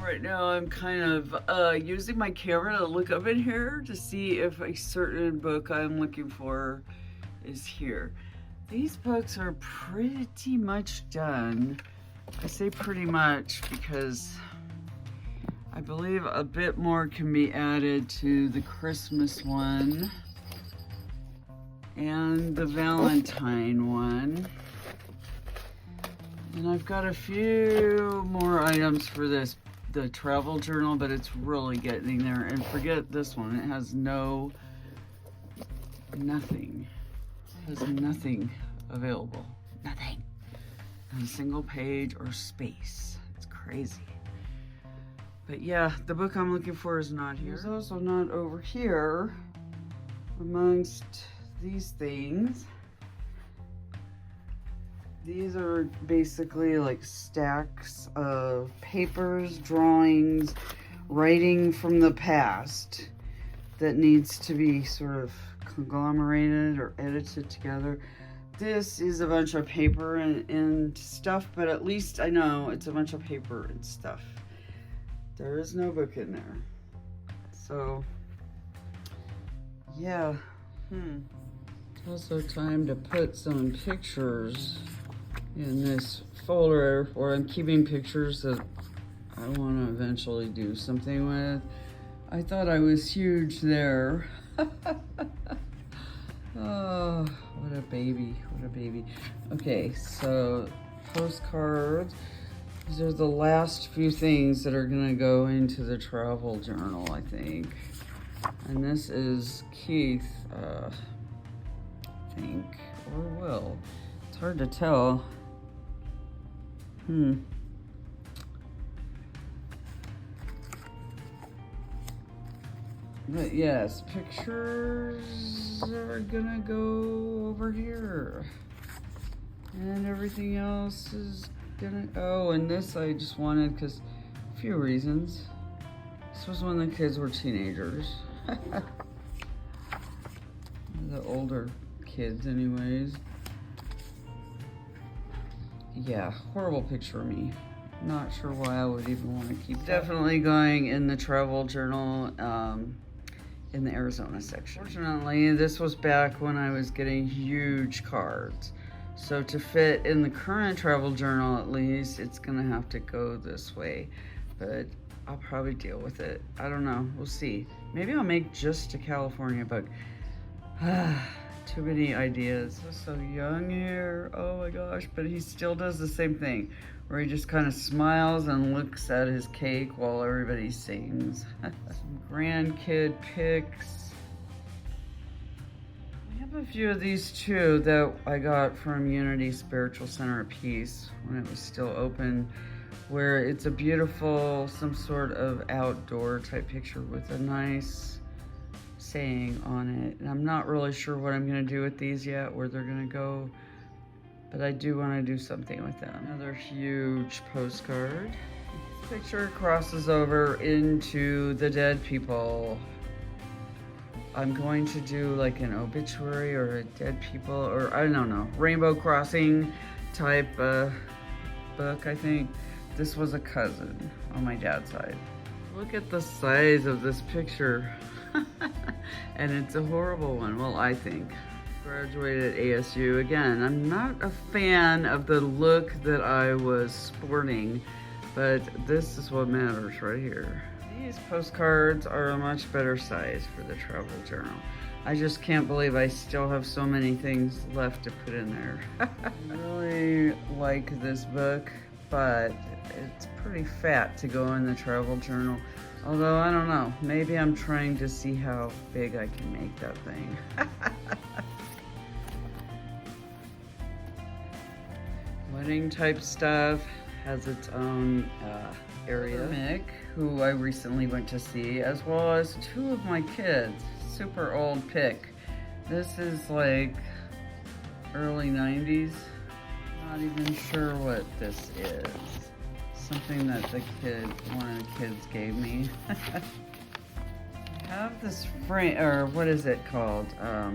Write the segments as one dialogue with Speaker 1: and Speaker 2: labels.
Speaker 1: Right now I'm kind of using my camera to look up in here to see if a certain book I'm looking for is here. These books are pretty much done. I say pretty much because I believe a bit more can be added to the Christmas one and the Valentine one. And I've got a few more items for the travel journal, but it's really getting there. And forget this one, it has nothing. It has nothing available. Nothing. Not a single page or space. It's crazy. But yeah, the book I'm looking for is not here. It's also not over here amongst these things. These are basically like stacks of papers, drawings, writing from the past that needs to be sort of conglomerated or edited together. This is a bunch of paper and stuff, but at least I know it's a bunch of paper and stuff. There is no book in there. So, yeah. It's also time to put some pictures in this folder where I'm keeping pictures that I want to eventually do something with. I thought I was huge there. Oh, what a baby, what a baby. Okay, so postcards. These are the last few things that are gonna go into the travel journal, I think. And this is Keith, I think, or Will. It's hard to tell. But yes, pictures are gonna go over here. And everything else is gonna, oh, and this I just wanted because a few reasons. This was when the kids were teenagers. The older kids anyways. Yeah, horrible picture of me. Not sure why I would even want to keep that. Definitely going in the travel journal in the Arizona section. Fortunately, this was back when I was getting huge cards. So to fit in the current travel journal, at least, it's gonna have to go this way. But I'll probably deal with it. I don't know, we'll see. Maybe I'll make just a California book. Too many ideas. So young here, oh my gosh, but he still does the same thing, where he just kind of smiles and looks at his cake while everybody sings. Some grandkid pics. We have a few of these too that I got from Unity Spiritual Center of Peace when it was still open, where it's a beautiful, some sort of outdoor type picture with a nice saying on it. And I'm not really sure what I'm gonna do with these yet, where they're gonna go, but I do wanna do something with them. Another huge postcard. This picture crosses over into the dead people. I'm going to do like an obituary or a dead people, or I don't know, rainbow crossing type book, I think. This was a cousin on my dad's side. Look at the size of this picture. And it's a horrible one, well, I think. Graduated at ASU. Again, I'm not a fan of the look that I was sporting, but this is what matters right here. These postcards are a much better size for the travel journal. I just can't believe I still have so many things left to put in there. I really like this book, but it's pretty fat to go in the travel journal. Although, I don't know, maybe I'm trying to see how big I can make that thing. Wedding type stuff has its own area. Mick, who I recently went to see, as well as two of my kids. Super old pic. This is like early 90s. Not even sure what this is. Something that one of the kids gave me. I have this frame, or what is it called? A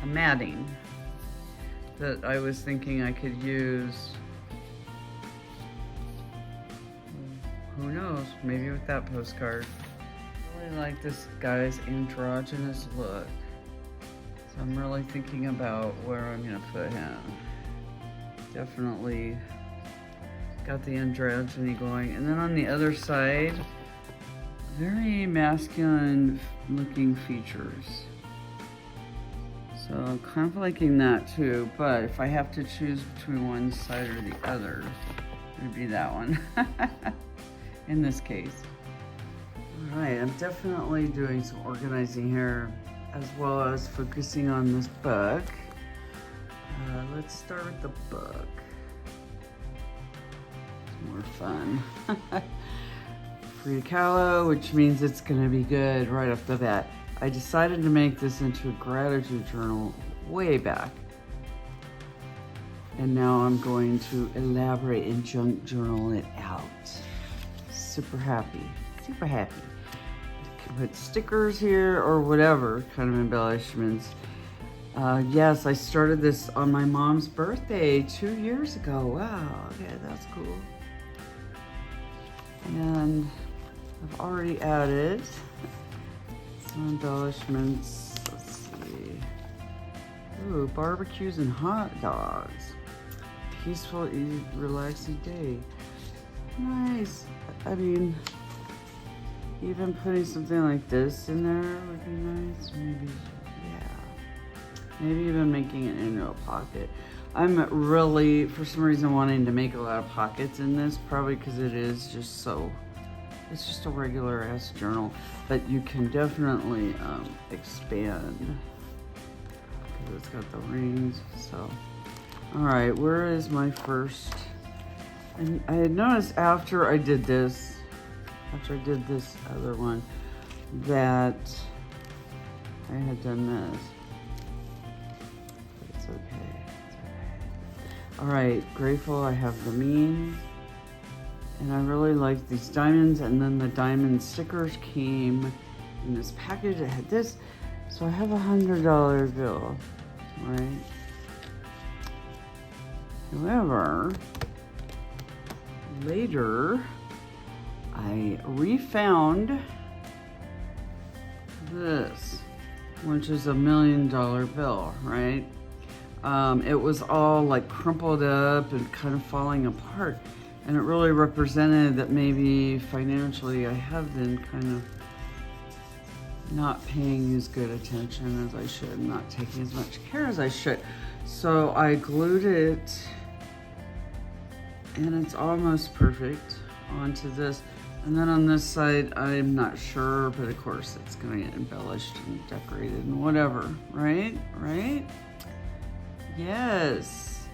Speaker 1: matting that I was thinking I could use. who knows? Maybe with that postcard. I really like this guy's androgynous look. So I'm really thinking about where I'm gonna put him. Definitely got the androgyny going. And then on the other side, very masculine looking features. So I'm kind of liking that too, but if I have to choose between one side or the other, it would be that one in this case. All right, I'm definitely doing some organizing here as well as focusing on this book. Let's start with the book. It's more fun. Free Kahlo, which means it's gonna be good right off the bat. I decided to make this into a gratitude journal way back. And now I'm going to elaborate and junk journal it out. Super happy, super happy. You can put stickers here or whatever kind of embellishments. Yes, I started this on my mom's birthday 2 years ago. Wow, okay, that's cool. And I've already added some embellishments. Let's see. Ooh, barbecues and hot dogs. Peaceful, easy, relaxing day. Nice. I mean, even putting something like this in there would be nice. Maybe, yeah. Maybe even making it into a pocket. I'm really, for some reason, wanting to make a lot of pockets in this, probably because it is just so, it's just a regular ass journal, but you can definitely expand because it's got the rings. So, all right, where is my first? And I had noticed after I did this other one, that I had done this. But it's okay. It's okay. All right, grateful I have the means. And I really like these diamonds, and then the diamond stickers came in this package. It had this, so I have $100 bill, right? However, later I refound this, which is $1 million bill, right? It was all like crumpled up and kind of falling apart. And it really represented that maybe financially I have been kind of not paying as good attention as I should, not taking as much care as I should. So I glued it, and it's almost perfect, onto this. And then on this side, I'm not sure, but of course it's gonna get embellished and decorated and whatever, right? Right? Yes.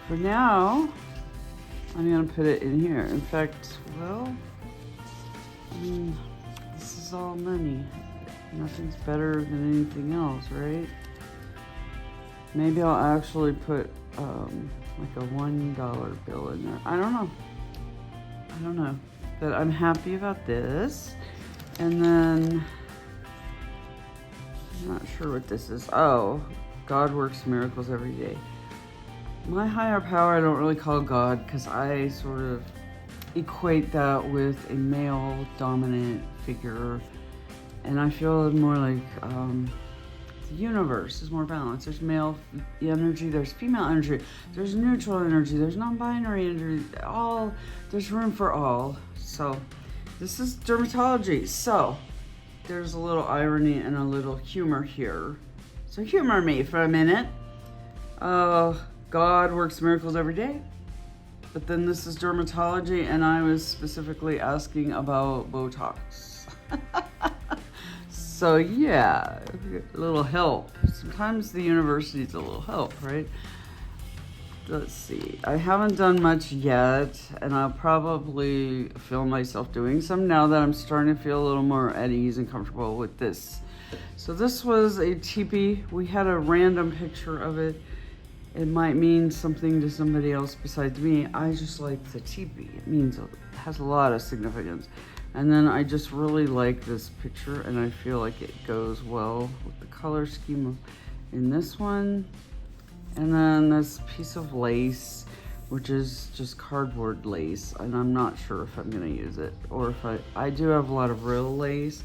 Speaker 1: For now, I'm gonna put it in here. In fact, well, I mean, this is all money. Nothing's better than anything else, right? Maybe I'll actually put like a $1 bill in there. I don't know. But I'm happy about this. And then, I'm not sure what this is. Oh, God works miracles every day. My higher power, I don't really call God because I sort of equate that with a male dominant figure. And I feel more like the universe is more balanced. There's male energy, there's female energy, there's neutral energy, there's non-binary energy, there's room for all. So this is dermatology. So there's a little irony and a little humor here. So humor me for a minute. God works miracles every day. But then this is dermatology, and I was specifically asking about Botox. So yeah, a little help. Sometimes the universe needs a little help, right? Let's see. I haven't done much yet, and I'll probably feel myself doing some now that I'm starting to feel a little more at ease and comfortable with this. So this was a teepee. We had a random picture of it. It might mean something to somebody else besides me. I just like the teepee. It has a lot of significance. And then I just really like this picture, and I feel like it goes well with the color scheme in this one. And then this piece of lace. which is just cardboard lace, and I'm not sure if I'm gonna use it, or if I do have a lot of real lace.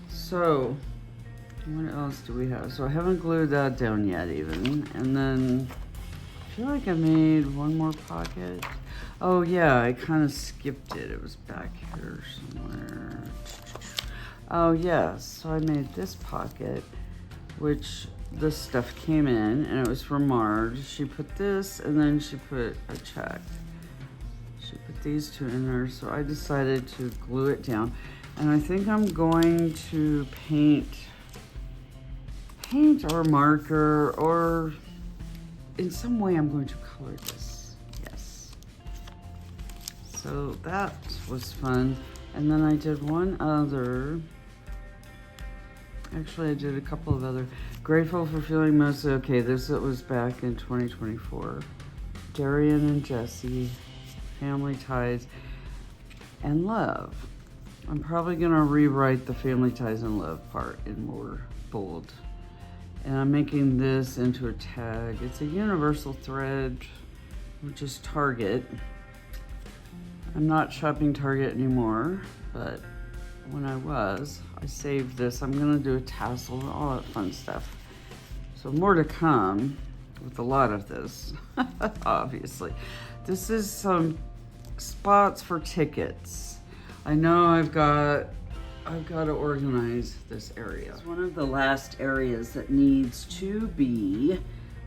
Speaker 1: So, what else do we have? So I haven't glued that down yet even, and then I feel like I made one more pocket. Oh yeah, I kind of skipped it. It was back here somewhere. Oh yes, so I made this pocket, which this stuff came in, and it was from Marge. She put this, and then she put a check. She put these two in there, so I decided to glue it down. And I think I'm going to paint or marker, or in some way I'm going to color this. Yes. So that was fun. And then I did one other. Actually, I did a couple of other. Grateful for feeling mostly okay. This was back in 2024. Darian and Jesse, family ties, and love. I'm probably gonna rewrite the family ties and love part in more bold. And I'm making this into a tag. It's a universal thread, which is Target. I'm not shopping Target anymore, but when I was, I saved this. I'm gonna do a tassel and all that fun stuff. So more to come with a lot of this, obviously. This is some spots for tickets. I know I've got to organize this area. It's one of the last areas that needs to be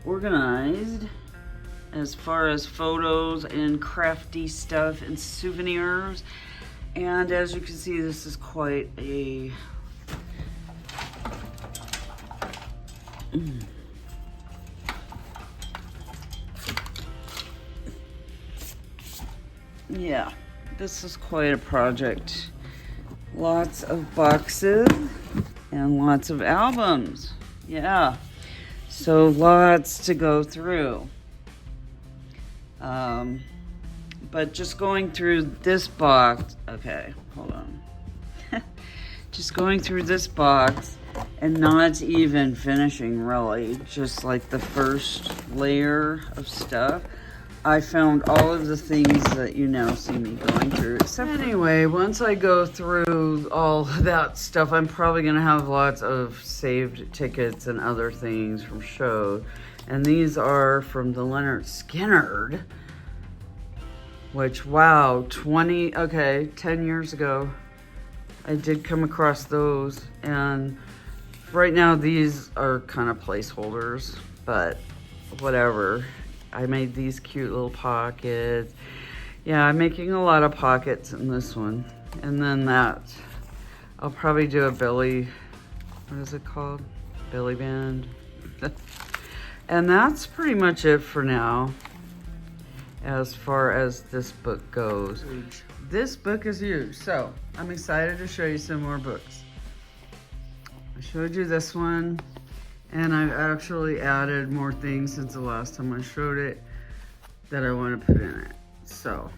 Speaker 1: organized as far as photos and crafty stuff and souvenirs. And as you can see, this is quite a yeah, this is quite a project. Lots of boxes and lots of albums. Yeah, so lots to go through. But just going through this box, okay, hold on. Just going through this box and not even finishing really, just like the first layer of stuff. I found all of the things that you now see me going through. Except anyway, once I go through all that stuff, I'm probably gonna have lots of saved tickets and other things from shows. And these are from the Leonard Skinner, which, wow, 10 years ago, I did come across those. And right now these are kind of placeholders, but whatever. I made these cute little pockets. Yeah, I'm making a lot of pockets in this one. And then that, I'll probably do a belly, what is it called? Belly band. And that's pretty much it for now, as far as this book goes. This book is huge, so I'm excited to show you some more books. I showed you this one, and I've actually added more things since the last time I showed it that I want to put in it. So,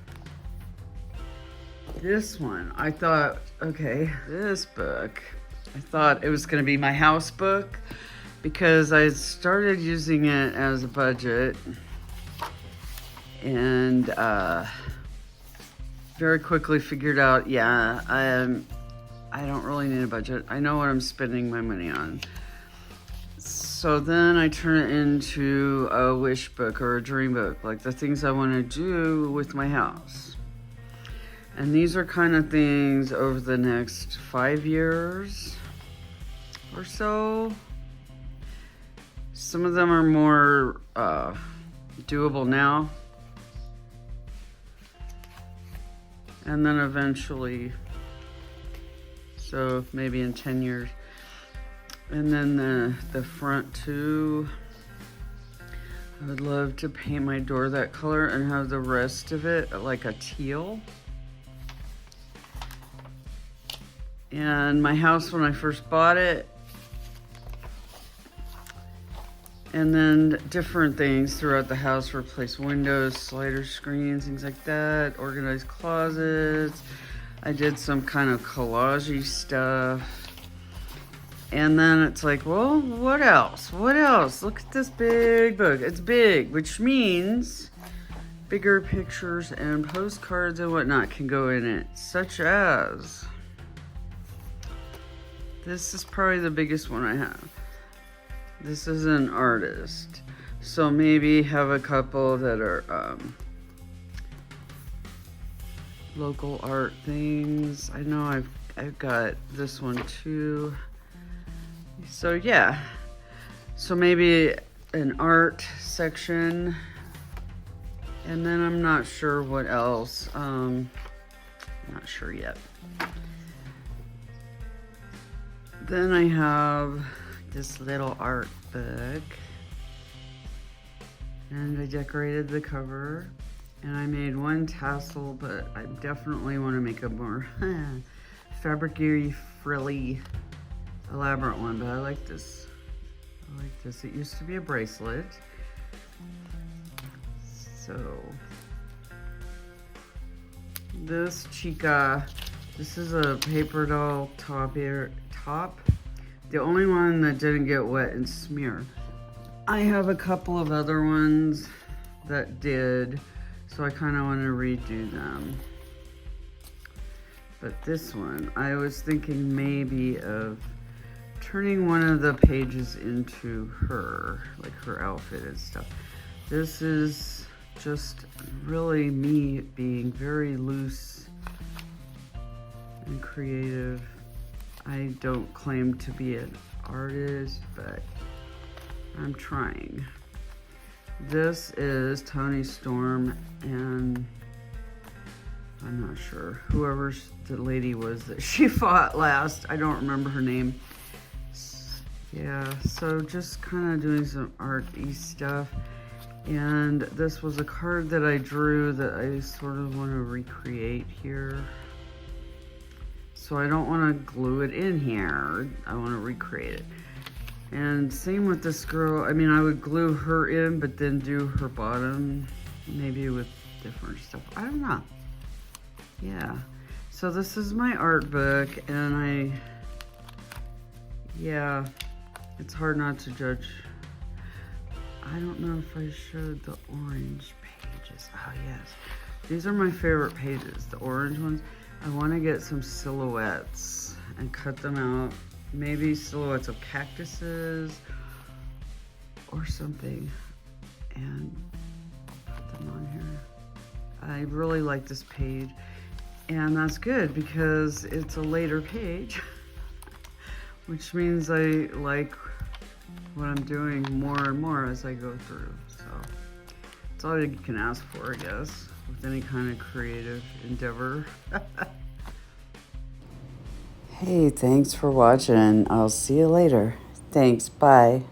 Speaker 1: this one, I thought, okay, this book, I thought it was going to be my house book because I started using it as a budget, and very quickly figured out, yeah, I don't really need a budget. I know what I'm spending my money on. So then I turn it into a wish book or a dream book, like the things I want to do with my house. And these are kind of things over the next 5 years or so. Some of them are more doable now. And then eventually, so maybe in 10 years. And then the front too, I would love to paint my door that color and have the rest of it like a teal. And my house when I first bought it, and then different things throughout the house, replace windows, slider screens, things like that, organize closets. I did some kind of collage-y stuff. And then it's like, well, what else? What else? Look at this big book. It's big, which means bigger pictures and postcards and whatnot can go in it, such as, this is probably the biggest one I have. This is an artist. So maybe have a couple that are local art things. I know I've got this one too. So yeah, so maybe an art section, and then I'm not sure what else. Not sure yet. Then I have this little art book, and I decorated the cover, and I made one tassel, but I definitely want to make a more fabric-y, frilly, elaborate one, but I like this. I like this. It used to be a bracelet. So this chica, this is a paper doll top. The only one that didn't get wet and smear. I have a couple of other ones that did, so I kind of want to redo them. But this one, I was thinking maybe of turning one of the pages into her, like her outfit and stuff. This is just really me being very loose and creative. I don't claim to be an artist, but I'm trying. This is Tony Storm, and I'm not sure. Whoever the lady was that she fought last, I don't remember her name. Yeah, so just kind of doing some art-y stuff. And this was a card that I drew that I sort of want to recreate here. So I don't want to glue it in here. I want to recreate it. And same with this girl. I mean, I would glue her in, but then do her bottom, maybe with different stuff. I don't know. Yeah. So this is my art book, and yeah, it's hard not to judge. I don't know if I showed the orange pages. Oh yes. These are my favorite pages, the orange ones. I want to get some silhouettes and cut them out. Maybe silhouettes of cactuses or something, and put them on here. I really like this page, and that's good because it's a later page, which means I like what I'm doing more and more as I go through. So it's all you can ask for, I guess, with any kind of creative endeavor. Hey, thanks for watching. I'll see you later. Thanks, bye.